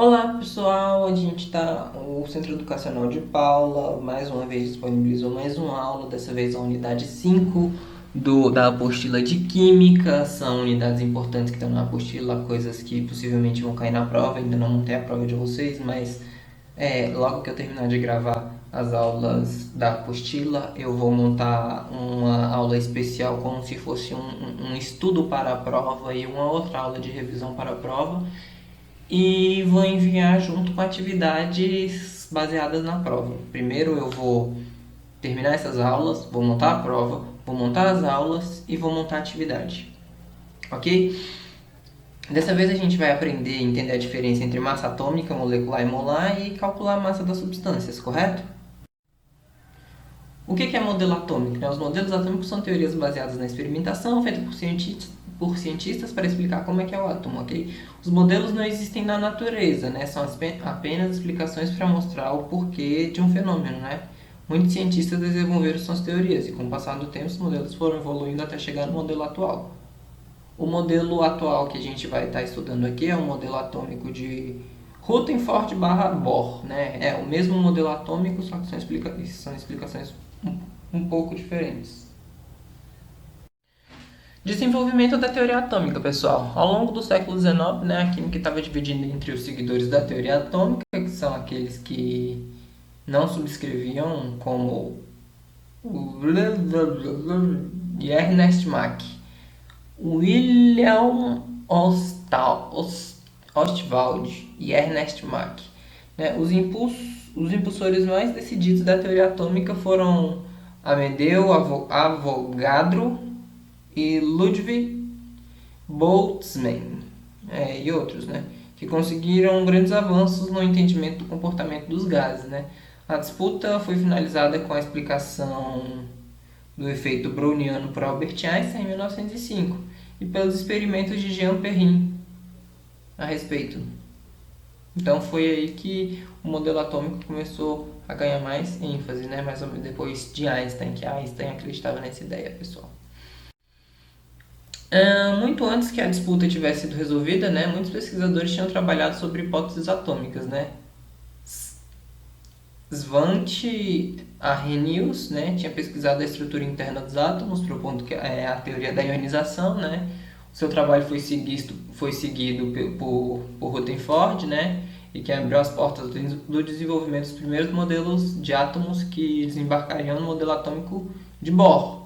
Olá pessoal, a gente está, o Centro Educacional de Paula mais uma vez disponibilizou mais uma aula, dessa vez a unidade 5 da apostila de Química. São unidades importantes que estão na apostila, coisas que possivelmente vão cair na prova. Ainda não montei a prova de vocês, mas logo que eu terminar de gravar as aulas da apostila, eu vou montar uma aula especial como se fosse um estudo para a prova e uma outra aula de revisão para a prova, e vou enviar junto com atividades baseadas na prova. Primeiro eu vou terminar essas aulas, vou montar a prova, vou montar as aulas e vou montar a atividade. Ok? Dessa vez a gente vai aprender a entender a diferença entre massa atômica, molecular e molar e calcular a massa das substâncias, correto? O que é modelo atômico? Os modelos atômicos são teorias baseadas na experimentação, feitas por cientistas para explicar como é que é o átomo, ok? Os modelos não existem na natureza, né? São apenas explicações para mostrar o porquê de um fenômeno, né? Muitos cientistas desenvolveram suas teorias e, com o passar do tempo, os modelos foram evoluindo até chegar no modelo atual. O modelo atual que a gente vai estar estudando aqui é o modelo atômico de Rutherford/Bohr, né? É o mesmo modelo atômico, só que são explicações um pouco diferentes. Desenvolvimento da teoria atômica, pessoal. Ao longo do século XIX, né, a química estava dividida entre os seguidores da teoria atômica, que são aqueles que não subscreviam, como o Ernest Mach, William Ostwald e Ernest Mach. Né? Os impulsores mais decididos da teoria atômica foram Amedeo Avogadro e Ludwig Boltzmann, e outros, né? Que conseguiram grandes avanços no entendimento do comportamento dos gases. Né? A disputa foi finalizada com a explicação do efeito browniano por Albert Einstein em 1905 e pelos experimentos de Jean Perrin a respeito. Então foi aí que o modelo atômico começou a ganhar mais ênfase, né? Mais ou menos depois de Einstein, que Einstein acreditava nessa ideia, pessoal. Muito antes que a disputa tivesse sido resolvida, né, muitos pesquisadores tinham trabalhado sobre hipóteses atômicas, né? Svante Arrhenius, né, tinha pesquisado a estrutura interna dos átomos, propondo que é a teoria da ionização, né? O seu trabalho foi seguido por Rutherford, né, e que abriu as portas do desenvolvimento dos primeiros modelos de átomos que desembarcariam no modelo atômico de Bohr.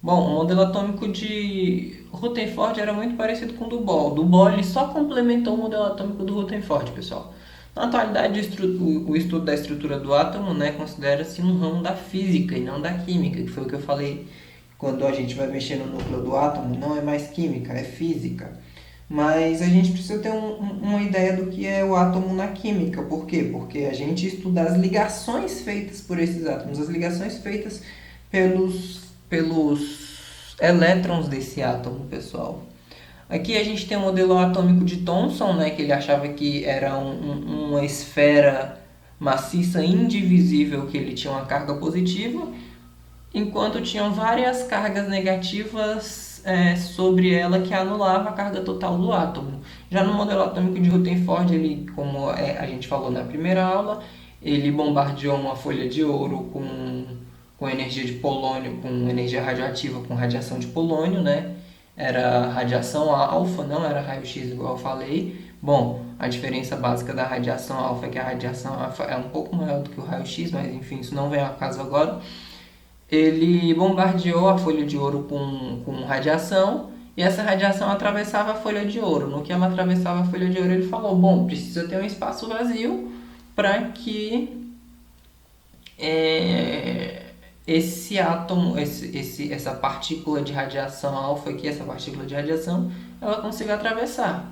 Bom, o modelo atômico de Rutherford era muito parecido com o do Bohr. O do Bohr ele só complementou o modelo atômico do Rutherford, pessoal. Na atualidade, o estudo da estrutura do átomo, né, considera-se um ramo da física e não da química, que foi o que eu falei quando a gente vai mexer no núcleo do átomo. Não é mais química, é física. Mas a gente precisa ter uma ideia do que é o átomo na química. Por quê? Porque a gente estuda as ligações feitas por esses átomos, as ligações feitas pelos elétrons desse átomo, pessoal. Aqui a gente tem o modelo atômico de Thomson, né, que ele achava que era uma esfera maciça indivisível, que ele tinha uma carga positiva, enquanto tinham várias cargas negativas sobre ela que anulava a carga total do átomo. Já no modelo atômico de Rutherford, ele, como a gente falou na primeira aula, ele bombardeou uma folha de ouro com energia de polônio, com energia radioativa, com radiação de polônio, né? Era radiação alfa, não era raio-x igual eu falei. Bom, a diferença básica da radiação alfa é que a radiação alfa é um pouco maior do que o raio-x, mas enfim, isso não vem ao caso agora. Ele bombardeou a folha de ouro com radiação e essa radiação atravessava a folha de ouro. No que ela atravessava a folha de ouro, ele falou: bom, precisa ter um espaço vazio para que esse átomo, essa partícula de radiação alfa aqui, essa partícula de radiação, ela consiga atravessar.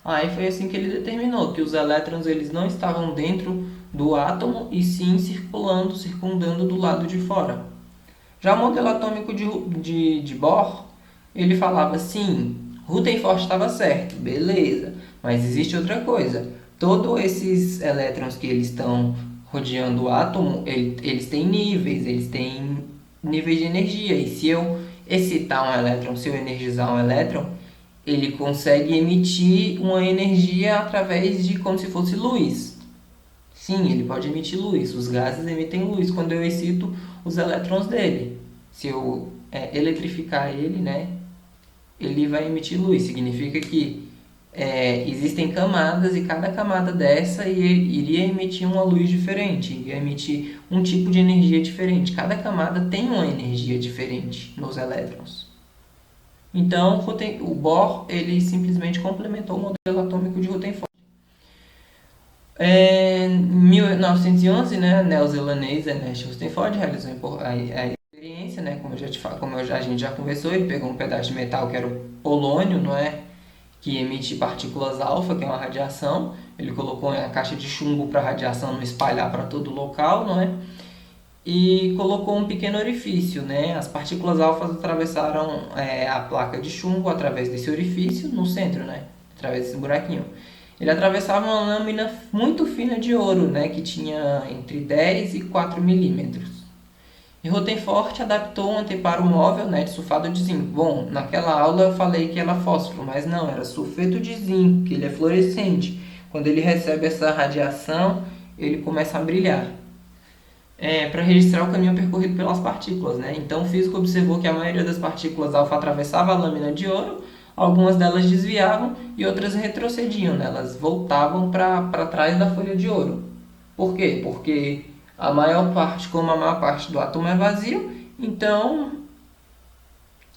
Aí foi assim que ele determinou que os elétrons eles não estavam dentro do átomo e sim circundando do lado de fora. Já o modelo atômico de Bohr, ele falava assim, Rutherford estava certo, beleza, mas existe outra coisa. Todos esses elétrons que eles estão rodeando o átomo, eles têm níveis de energia. E se eu excitar um elétron, se eu energizar um elétron, ele consegue emitir uma energia através de como se fosse luz. Sim, ele pode emitir luz. Os gases emitem luz quando eu excito os elétrons dele. Se eu eletrificar ele, né, ele vai emitir luz. Significa que existem camadas e cada camada dessa iria emitir uma luz diferente, iria emitir um tipo de energia diferente. Cada camada tem uma energia diferente nos elétrons. Então, o Bohr ele simplesmente complementou o modelo atômico de Rutherford. Em 1911, né, neozelandês Ernest Rutherford realizou a experiência, né, a gente já conversou, ele pegou um pedaço de metal que era o polônio, não é, que emite partículas alfa, que é uma radiação, ele colocou em a caixa de chumbo para a radiação não espalhar para todo o local, não é? E colocou um pequeno orifício, né? As partículas alfas atravessaram a placa de chumbo através desse orifício no centro, né? Através desse buraquinho. Ele atravessava uma lâmina muito fina de ouro, né? Que tinha entre 10 e 4 milímetros. E Rutherford adaptou um anteparo móvel, né, de sulfato de zinco. Bom, naquela aula eu falei que era fósforo, mas não, era sulfeto de zinco, que ele é fluorescente. Quando ele recebe essa radiação, ele começa a brilhar. Para registrar o caminho percorrido pelas partículas, né? Então o físico observou que a maioria das partículas alfa atravessava a lâmina de ouro, algumas delas desviavam e outras retrocediam, né? Elas voltavam para trás da folha de ouro. Por quê? Porque como a maior parte do átomo é vazio, então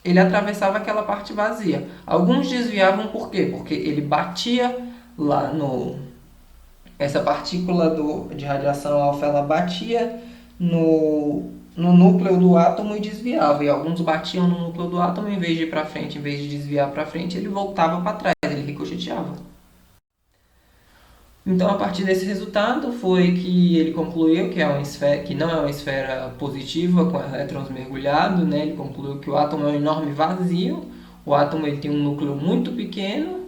ele atravessava aquela parte vazia. Alguns desviavam por quê? Porque ele batia lá no... Essa partícula de radiação alfa, ela batia no núcleo do átomo e desviava. E alguns batiam no núcleo do átomo, em vez de ir para frente, em vez de desviar para frente, ele voltava para trás, ele ricocheteava. Então, a partir desse resultado, foi que ele concluiu que não é uma esfera positiva com elétrons mergulhados, né? Ele concluiu que o átomo é um enorme vazio, o átomo ele tem um núcleo muito pequeno,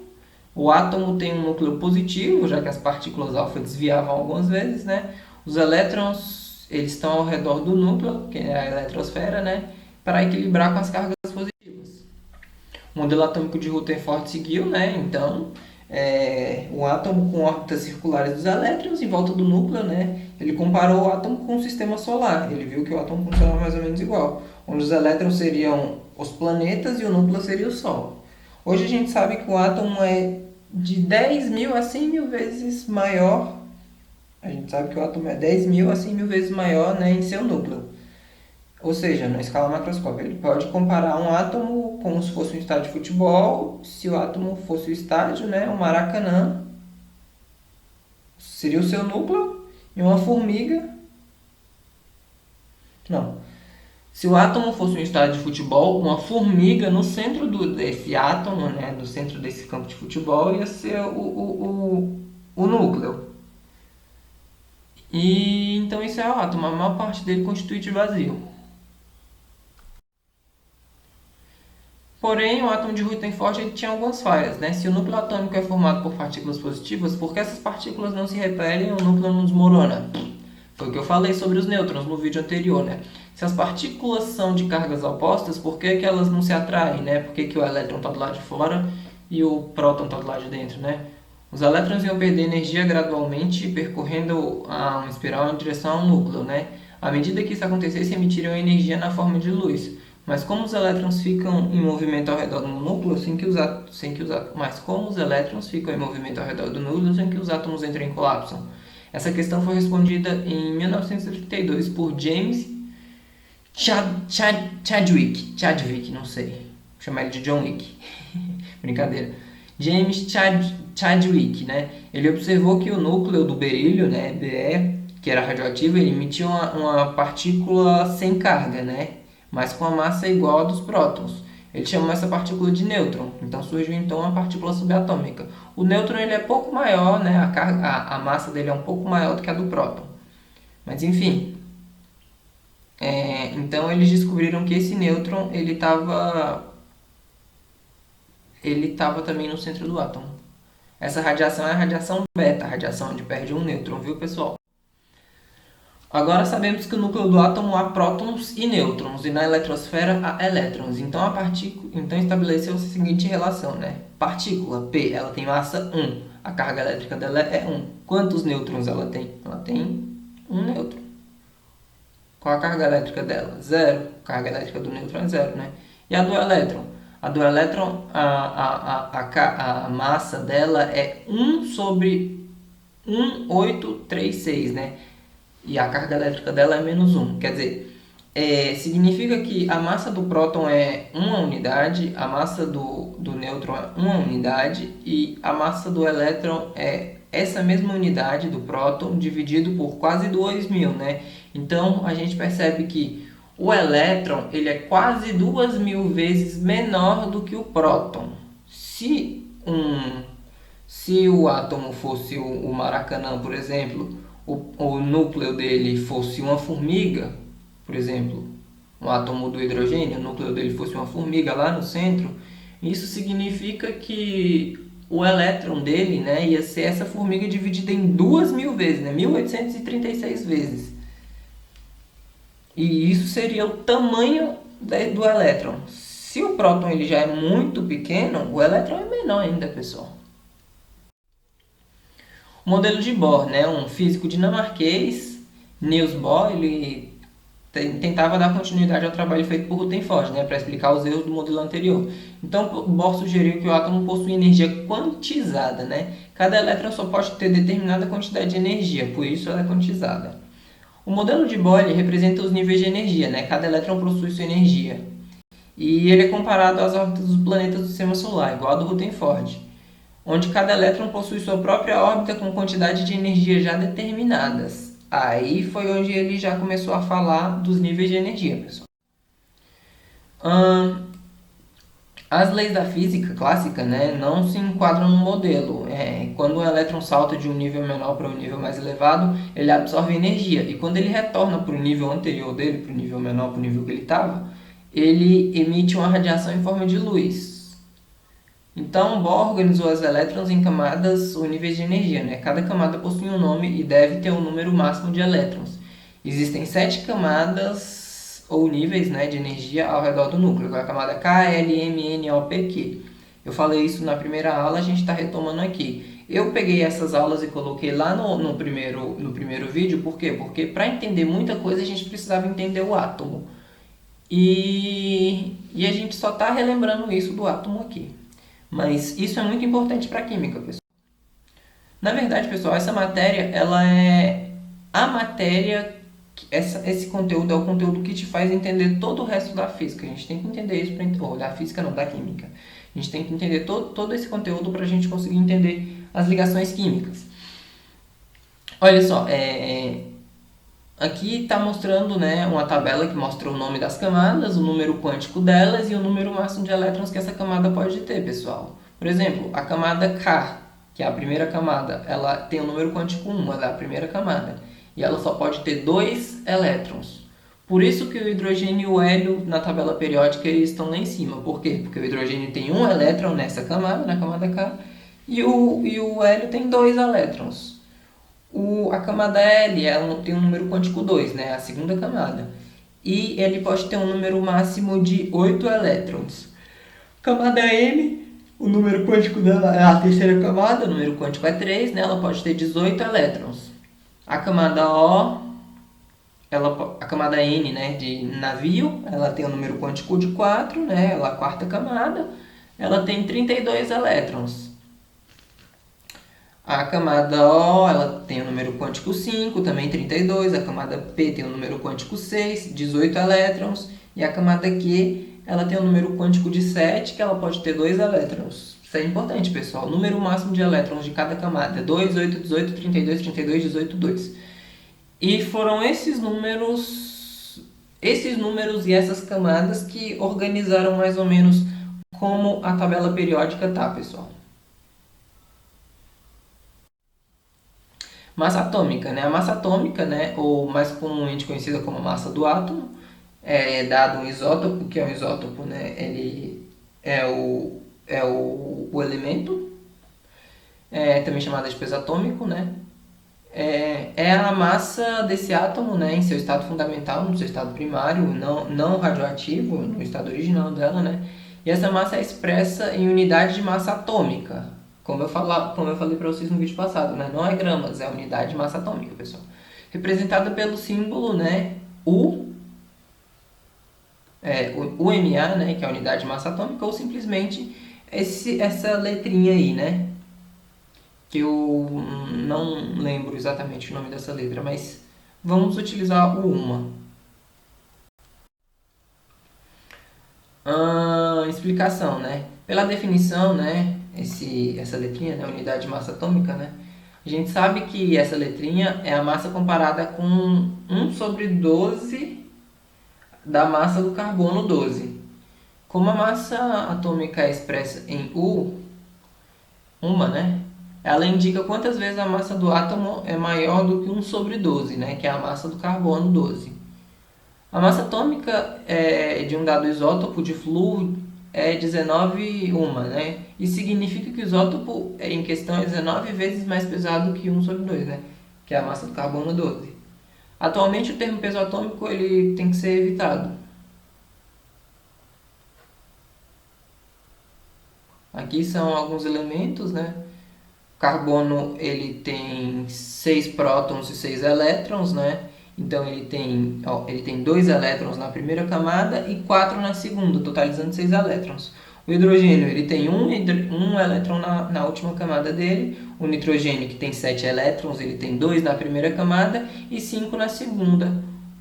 o átomo tem um núcleo positivo, já que as partículas alfa desviavam algumas vezes, né? Os elétrons eles estão ao redor do núcleo, que é a eletrosfera, né? Para equilibrar com as cargas positivas. O modelo atômico de Rutherford seguiu, né? Então, o átomo com órbitas circulares dos elétrons em volta do núcleo, né? Ele comparou o átomo com o sistema solar. Ele viu que o átomo funcionava mais ou menos igual, onde os elétrons seriam os planetas e o núcleo seria o Sol. Hoje a gente sabe que o átomo é de 10 mil a 100 mil vezes maior. A gente sabe que o átomo é 10 mil a 100 mil vezes maior, né, em seu núcleo. Ou seja, na escala macroscópica. Ele pode comparar um átomo como se fosse um estádio de futebol. Se o átomo fosse o estádio, né, o Maracanã seria o seu núcleo. E uma formiga... Não. Se o átomo fosse um estádio de futebol, uma formiga no centro desse átomo, né, no centro desse campo de futebol, ia ser o núcleo. E então isso é o átomo, a maior parte dele constitui de vazio. Porém, o átomo de Rutherford ele tinha algumas falhas, né? Se o núcleo atômico é formado por partículas positivas, por que essas partículas não se repelem e o núcleo não desmorona? Foi o que eu falei sobre os nêutrons no vídeo anterior, né? Se as partículas são de cargas opostas, por que elas não se atraem, né? Por que o elétron está do lado de fora e o próton está do lado de dentro, né? Os elétrons iam perder energia gradualmente, percorrendo uma espiral em direção ao núcleo, né? À medida que isso acontecesse, emitiriam energia na forma de luz. Mas como os elétrons ficam em movimento ao redor do núcleo, mas como os elétrons ficam em movimento ao redor do núcleo sem que os átomos entrem em colapso? Essa questão foi respondida em 1932 por James Chadwick, não sei, vou chamar ele de John Wick, brincadeira. James Chadwick, né? Ele observou que o núcleo do berílio, né, Be, que era radioativo, ele emitia uma partícula sem carga, né, mas com a massa igual a dos prótons. Ele chamou essa partícula de nêutron. Então surgiu então uma partícula subatômica. O nêutron ele é pouco maior, né? A massa dele é um pouco maior do que a do próton. Mas enfim, então eles descobriram que esse nêutron ele estava também no centro do átomo. Essa radiação é a radiação beta, a radiação onde perde um nêutron, viu pessoal? Agora sabemos que no núcleo do átomo há prótons e nêutrons, e na eletrosfera há elétrons. Então, então estabeleceu-se a seguinte relação, né? Partícula P, ela tem massa 1. A carga elétrica dela é 1. Quantos nêutrons ela tem? Ela tem um nêutron. Qual a carga elétrica dela? Zero. A carga elétrica do nêutron é zero, né? E a do elétron? A do elétron, a massa dela é 1 sobre 1836, né? E a carga elétrica dela é menos 1. Quer dizer, significa que a massa do próton é uma unidade, a massa do nêutron é uma unidade e a massa do elétron é essa mesma unidade do próton dividido por quase 2.000, né? Então, a gente percebe que o elétron ele é quase 2.000 vezes menor do que o próton. Se o átomo fosse o Maracanã, por exemplo, o núcleo dele fosse uma formiga, por exemplo, um átomo do hidrogênio, o núcleo dele fosse uma formiga lá no centro, isso significa que o elétron dele, né, ia ser essa formiga dividida em 2.000 vezes, né, 1836 vezes. E isso seria o tamanho do elétron. Se o próton ele já é muito pequeno, o elétron é menor ainda, pessoal. O modelo de Bohr, né, um físico dinamarquês, Niels Bohr, ele tentava dar continuidade ao trabalho feito por Rutherford, né, para explicar os erros do modelo anterior. Então, Bohr sugeriu que o átomo possui energia quantizada, né? Cada elétron só pode ter determinada quantidade de energia, por isso ela é quantizada. O modelo de Bohr representa os níveis de energia, né? Cada elétron possui sua energia. E ele é comparado às órbitas dos planetas do Sistema Solar, igual a do Rutherford, onde cada elétron possui sua própria órbita com quantidade de energia já determinadas. Aí foi onde ele já começou a falar dos níveis de energia, pessoal. As leis da física clássica, né, não se enquadram no modelo. Quando o elétron salta de um nível menor para um nível mais elevado, ele absorve energia. E quando ele retorna para o nível anterior dele, para o nível menor, para o nível que ele estava, ele emite uma radiação em forma de luz. Então, Bohr organizou os elétrons em camadas ou níveis de energia, né? Cada camada possui um nome e deve ter um número máximo de elétrons. Existem 7 camadas ou níveis, né, de energia ao redor do núcleo, a camada K, L, M, N, O, P, Q. Eu falei isso na primeira aula, a gente está retomando aqui. Eu peguei essas aulas e coloquei lá no primeiro vídeo, por quê? Porque para entender muita coisa a gente precisava entender o átomo. E a gente só está relembrando isso do átomo aqui. Mas isso é muito importante para a química, pessoal. Na verdade, pessoal, essa matéria, ela é a matéria, esse conteúdo é o conteúdo que te faz entender todo o resto da física. A gente tem que entender isso, ou da física não, da química. A gente tem que entender todo esse conteúdo para a gente conseguir entender as ligações químicas. Olha só, aqui está mostrando, né, uma tabela que mostra o nome das camadas, o número quântico delas e o número máximo de elétrons que essa camada pode ter, pessoal. Por exemplo, a camada K, que é a primeira camada, ela tem o número quântico 1, ela é a primeira camada. E ela só pode ter 2 elétrons. Por isso que o hidrogênio e o hélio na tabela periódica eles estão lá em cima. Por quê? Porque o hidrogênio tem um elétron nessa camada, na camada K, e o hélio tem 2 elétrons. A camada L ela tem um número quântico 2, né? A segunda camada. E ele pode ter um número máximo de 8 elétrons. Camada M, o número quântico dela é a terceira camada, o número quântico é 3, né? Ela pode ter 18 elétrons. A camada O, a camada N, né, de navio, ela tem um número quântico de 4, né? Ela é a quarta camada, ela tem 32 elétrons. A camada O ela tem o número quântico 5, também 32. A camada P tem o número quântico 6, 18 elétrons. E a camada Q ela tem o número quântico de 7, que ela pode ter 2 elétrons. Isso é importante, pessoal. O número máximo de elétrons de cada camada é 2, 8, 18, 32, 32, 18, 2. E foram esses números e essas camadas que organizaram mais ou menos como a tabela periódica tá, pessoal. Massa atômica, né? A massa atômica, né, ou mais comumente conhecida como massa do átomo, é dado um isótopo, que é um isótopo, né? Ele é o elemento, também chamado de peso atômico, né? É a massa desse átomo, né, em seu estado fundamental, no seu estado primário, não radioativo, no estado original dela, né? E essa massa é expressa em unidade de massa atômica, como eu falei para vocês no vídeo passado, né? Não é gramas, é unidade de massa atômica, pessoal. Representada pelo símbolo, né, o UMA, né, que é a unidade de massa atômica, ou simplesmente essa letrinha aí, né? Que eu não lembro exatamente o nome dessa letra, mas vamos utilizar o uma. Explicação, né? Pela definição, né? Essa letrinha, né? Unidade de massa atômica, né? A gente sabe que essa letrinha é a massa comparada com 1/12 da massa do carbono 12. Como a massa atômica é expressa em U, uma, né? Ela indica quantas vezes a massa do átomo é maior do que 1/12, né? Que é a massa do carbono 12. A massa atômica de um dado isótopo de flúor é 19 uma, né? Isso significa que o isótopo em questão é 19 vezes mais pesado que 1/2, né? Que é a massa do carbono 12. Atualmente o termo peso atômico ele tem que ser evitado. Aqui são alguns elementos, né? O carbono ele tem 6 prótons e 6 elétrons, né? Então ele tem 2 elétrons na primeira camada e 4 na segunda, totalizando 6 elétrons. O hidrogênio ele tem um elétron na última camada dele. O nitrogênio, que tem 7 elétrons, ele tem 2 na primeira camada e 5 na segunda.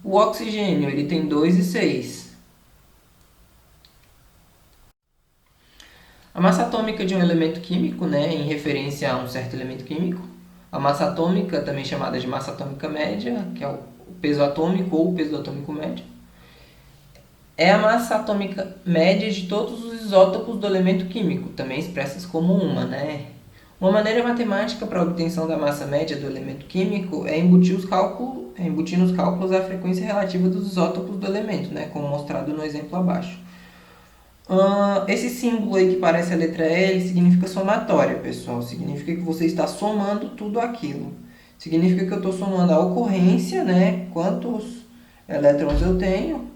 O oxigênio ele tem 2 e 6. A massa atômica de um elemento químico, né, em referência a um certo elemento químico. A massa atômica, também chamada de massa atômica média, que é o peso atômico ou o peso atômico médio, é a massa atômica média de todos os isótopos do elemento químico, também expressas como uma, né? Uma maneira matemática para a obtenção da massa média do elemento químico é embutir nos cálculos a frequência relativa dos isótopos do elemento, né, como mostrado no exemplo abaixo. Esse símbolo aí que parece a letra L significa somatória, pessoal. Significa que você está somando tudo aquilo. Significa que eu estou somando a ocorrência, né? Quantos elétrons eu tenho,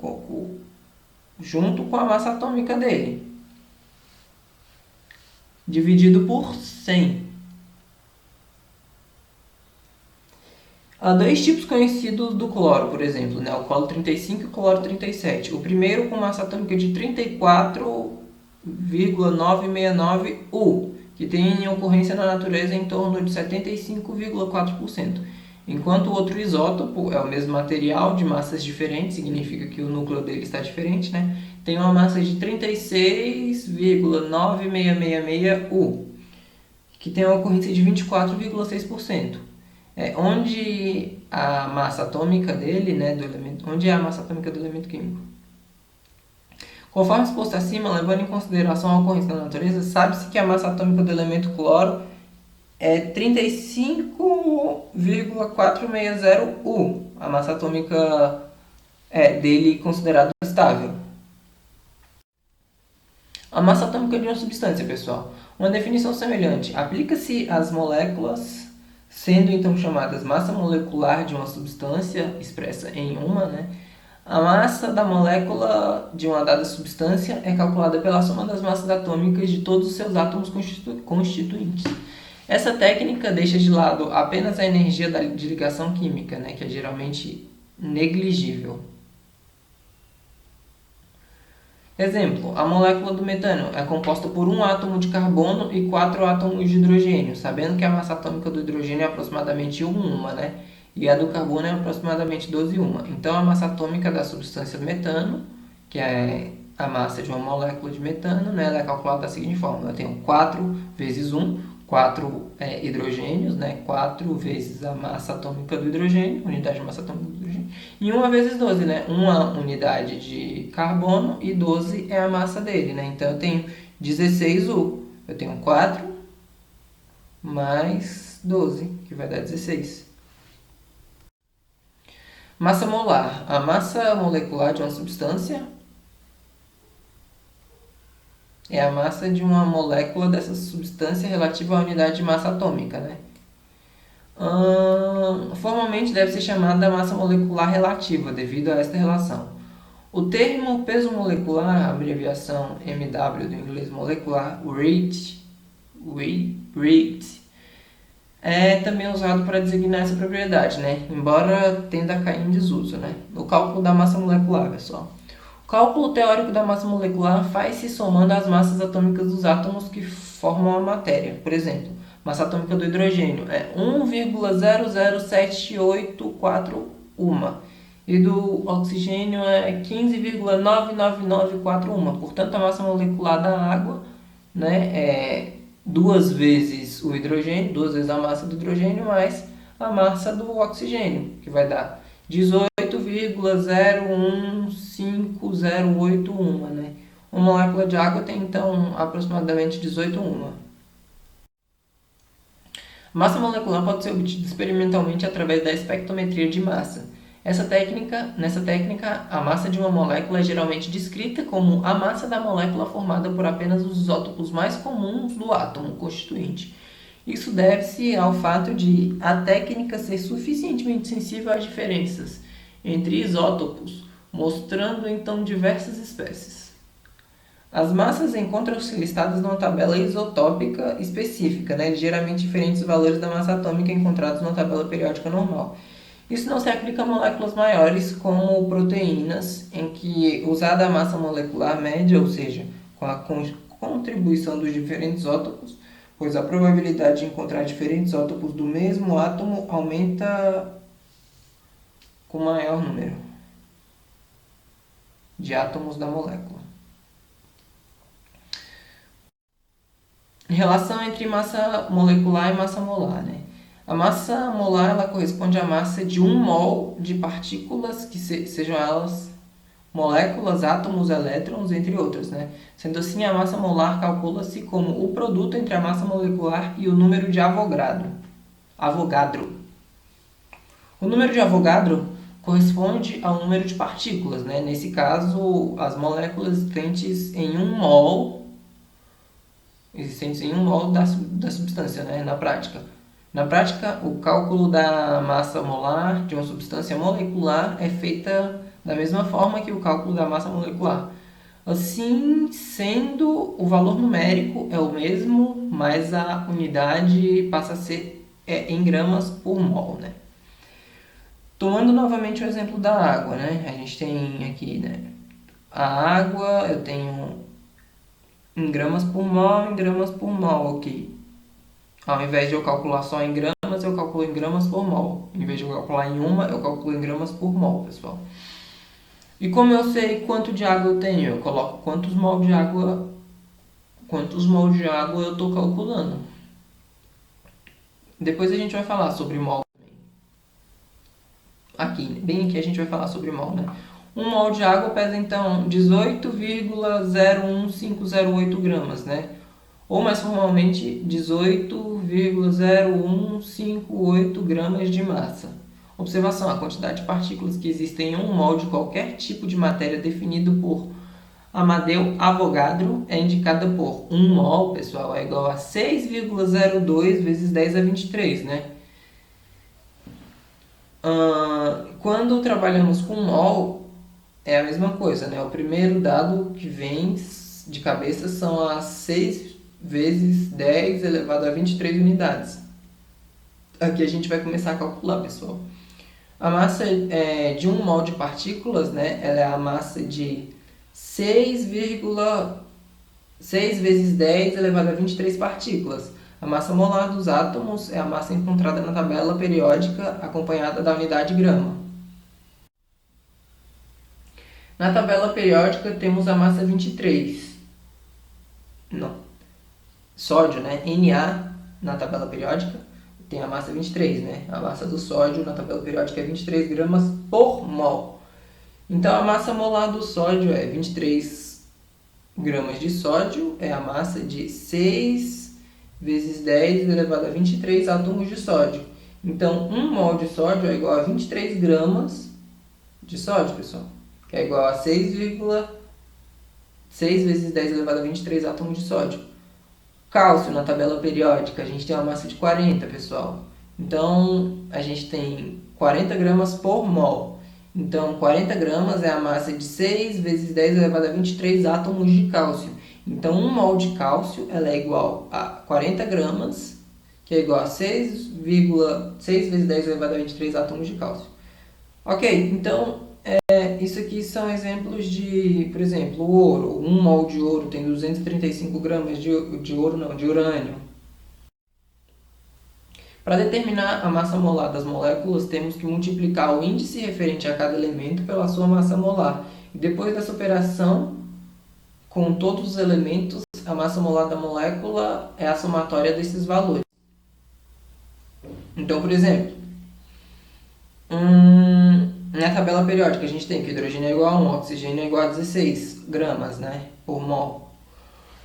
junto com a massa atômica dele. Dividido por 100. Há dois tipos conhecidos do cloro, por exemplo, né? O cloro 35 e o cloro 37. O primeiro com massa atômica de 34,969 U, que tem ocorrência na natureza em torno de 75,4%. Enquanto o outro isótopo é o mesmo material de massas diferentes, significa que o núcleo dele está diferente, né? Tem uma massa de 36,9666 U, que tem uma ocorrência de 24,6%. Onde a massa atômica dele, né, do elemento, onde é a massa atômica do elemento químico. Conforme exposto acima, levando em consideração a ocorrência da natureza, sabe-se que a massa atômica do elemento cloro é 35,460 U, a massa atômica dele considerada estável. A massa atômica de uma substância, pessoal. Uma definição semelhante aplica-se às moléculas, sendo então chamadas massa molecular de uma substância, expressa em uma, né? A massa da molécula de uma dada substância é calculada pela soma das massas atômicas de todos os seus átomos constituintes. Essa técnica deixa de lado apenas a energia de ligação química, né? Que é geralmente negligível. Exemplo, a molécula do metano é composta por um átomo de carbono e 4 átomos de hidrogênio, sabendo que a massa atômica do hidrogênio é aproximadamente 1, né? E a do carbono é aproximadamente 12 uma. Então, a massa atômica da substância metano, que é a massa de uma molécula de metano, né? Ela é calculada da seguinte forma. Eu tenho 4 vezes 1, 4 hidrogênios, né? 4 vezes a massa atômica do hidrogênio, unidade de massa atômica do hidrogênio, e 1 vezes 12, né? Uma unidade de carbono e 12 é a massa dele, né? Então eu tenho 16 U. Eu tenho 4 mais 12, que vai dar 16. Massa molar. A massa molecular de uma substância é a massa de uma molécula dessa substância relativa à unidade de massa atômica, né? formalmente deve ser chamada massa molecular relativa, devido a esta relação. O termo peso molecular, abreviação MW do inglês molecular, weight, é também usado para designar essa propriedade, né? Embora tenda a cair em desuso, né? O cálculo da massa molecular, pessoal. O cálculo teórico da massa molecular faz-se somando as massas atômicas dos átomos que formam a matéria. Por exemplo, massa atômica do hidrogênio é 1,00784 e do oxigênio é 15,99941. Portanto, a massa molecular da água, né, é 2 vezes o hidrogênio, 2 vezes a massa do hidrogênio mais a massa do oxigênio, que vai dar 18,015081, né? Uma molécula de água tem então aproximadamente 18 A massa molecular pode ser obtida experimentalmente através da espectrometria de massa. Nessa técnica, a massa de uma molécula é geralmente descrita como a massa da molécula formada por apenas os isótopos mais comuns do átomo constituinte. Isso deve-se ao fato de a técnica ser suficientemente sensível às diferenças entre isótopos, mostrando então diversas espécies. As massas encontram-se listadas numa tabela isotópica específica, ligeiramente diferentes dos valores da massa atômica encontrados na tabela periódica normal. Isso não se aplica a moléculas maiores, como proteínas, em que, usada a massa molecular média, ou seja, com a contribuição dos diferentes isótopos, pois a probabilidade de encontrar diferentes isótopos do mesmo átomo aumenta com maior número de átomos da molécula. Relação entre massa molecular e massa molar, A massa molar ela corresponde à massa de 1 mol de partículas, que sejam elas moléculas, átomos, elétrons, entre outras, Sendo assim, a massa molar calcula-se como o produto entre a massa molecular e o número de Avogadro. O número de Avogadro corresponde ao número de partículas, Nesse caso, as moléculas existentes em 1 mol da substância, na prática. Na prática, o cálculo da massa molar de uma substância molecular é feita da mesma forma que o cálculo da massa molecular. Assim sendo, o valor numérico é o mesmo, mas a unidade passa a ser em gramas por mol, Tomando novamente o exemplo da água, A gente tem aqui, a água, eu tenho em gramas por mol, ok. Ao invés de eu calcular só em gramas, eu calculo em gramas por mol. Em vez de eu calcular em uma, eu calculo em gramas por mol, pessoal. E como eu sei quanto de água eu tenho? Eu coloco quantos mol de água eu estou calculando. Depois a gente vai falar sobre mol. Bem aqui a gente vai falar sobre mol, 1 mol de água pesa então 18,01508 gramas, Ou mais formalmente 18,0158 gramas de massa. Observação: a quantidade de partículas que existem em 1 mol de qualquer tipo de matéria definido por Amadeu Avogadro é indicada por 1 mol, pessoal, é igual a 6,02 vezes 10 a 23, Quando trabalhamos com mol, é a mesma coisa, O primeiro dado que vem de cabeça são as 6 vezes 10 elevado a 23 unidades. Aqui a gente vai começar a calcular, pessoal. A massa de 1 mol de partículas, ela é a massa de 6 vezes 10 elevado a 23 partículas. A massa molar dos átomos é a massa encontrada na tabela periódica acompanhada da unidade grama. Na tabela periódica temos a massa 23. Sódio, Na na tabela periódica tem a massa 23, A massa do sódio na tabela periódica é 23 gramas por mol. Então a massa molar do sódio é 23 gramas de sódio, é a massa de 6 vezes 10 elevado a 23 átomos de sódio. Então 1 mol de sódio é igual a 23 gramas de sódio, pessoal, que é igual a 6 vezes 10 elevado a 23 átomos de sódio. Cálcio na tabela periódica, a gente tem uma massa de 40, pessoal. Então, a gente tem 40 gramas por mol. Então, 40 gramas é a massa de 6 vezes 10 elevado a 23 átomos de cálcio. Então, 1 mol de cálcio ela é igual a 40 gramas, que é igual a 6 vezes 10 elevado a 23 átomos de cálcio. Ok, então, isso aqui são exemplos de, por exemplo, o ouro. 1 mol de ouro tem 235 gramas de ouro, não, de urânio. Para determinar a massa molar das moléculas, temos que multiplicar o índice referente a cada elemento pela sua massa molar. E depois dessa operação, com todos os elementos, a massa molar da molécula é a somatória desses valores. Então, por exemplo, na tabela periódica a gente tem que o hidrogênio é igual a 1, o oxigênio é igual a 16 gramas, né, por mol.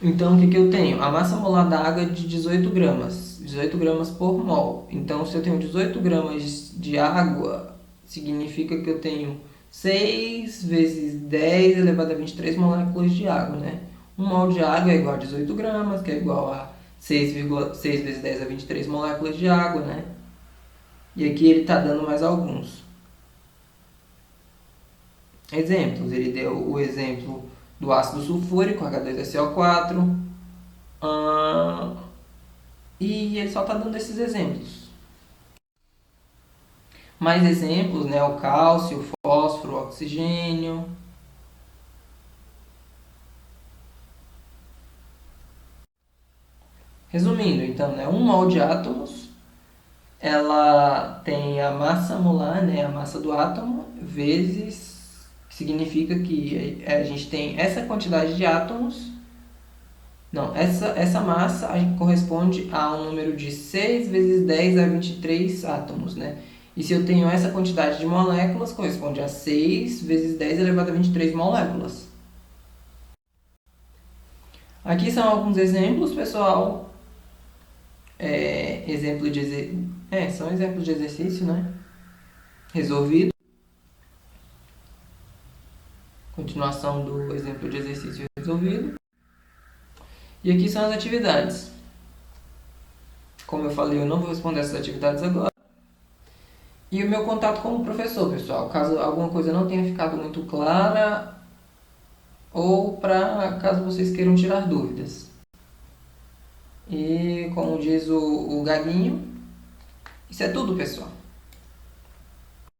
Então, o que eu tenho? A massa molar da água é de 18 gramas. 18 gramas por mol. Então, se eu tenho 18 gramas de água, significa que eu tenho 6 vezes 10 elevado a 23 moléculas de água, né? 1 mol de água é igual a 18 gramas, que é igual a 6 vezes 10 a 23 moléculas de água, né? E aqui ele está dando mais alguns exemplos. Ele deu o exemplo do ácido sulfúrico, H2SO4, e ele só está dando esses exemplos. Mais exemplos, né? O cálcio, o fósforo, o oxigênio. Resumindo, então, né? 1 mol de átomos, ela tem a massa molar, né? A massa do átomo, vezes, significa que a gente tem essa quantidade de átomos. Não, essa massa corresponde a um número de 6 vezes 10 a 23 átomos, né? E se eu tenho essa quantidade de moléculas, corresponde a 6 vezes 10 elevado a 23 moléculas. Aqui são alguns exemplos, pessoal. São exemplos de exercício, né? Resolvido. Continuação do exemplo de exercício resolvido. E aqui são as atividades. Como eu falei, eu não vou responder essas atividades agora. E o meu contato com o professor, pessoal. Caso alguma coisa não tenha ficado muito clara, ou caso vocês queiram tirar dúvidas. E como diz o Gaguinho, isso é tudo, pessoal.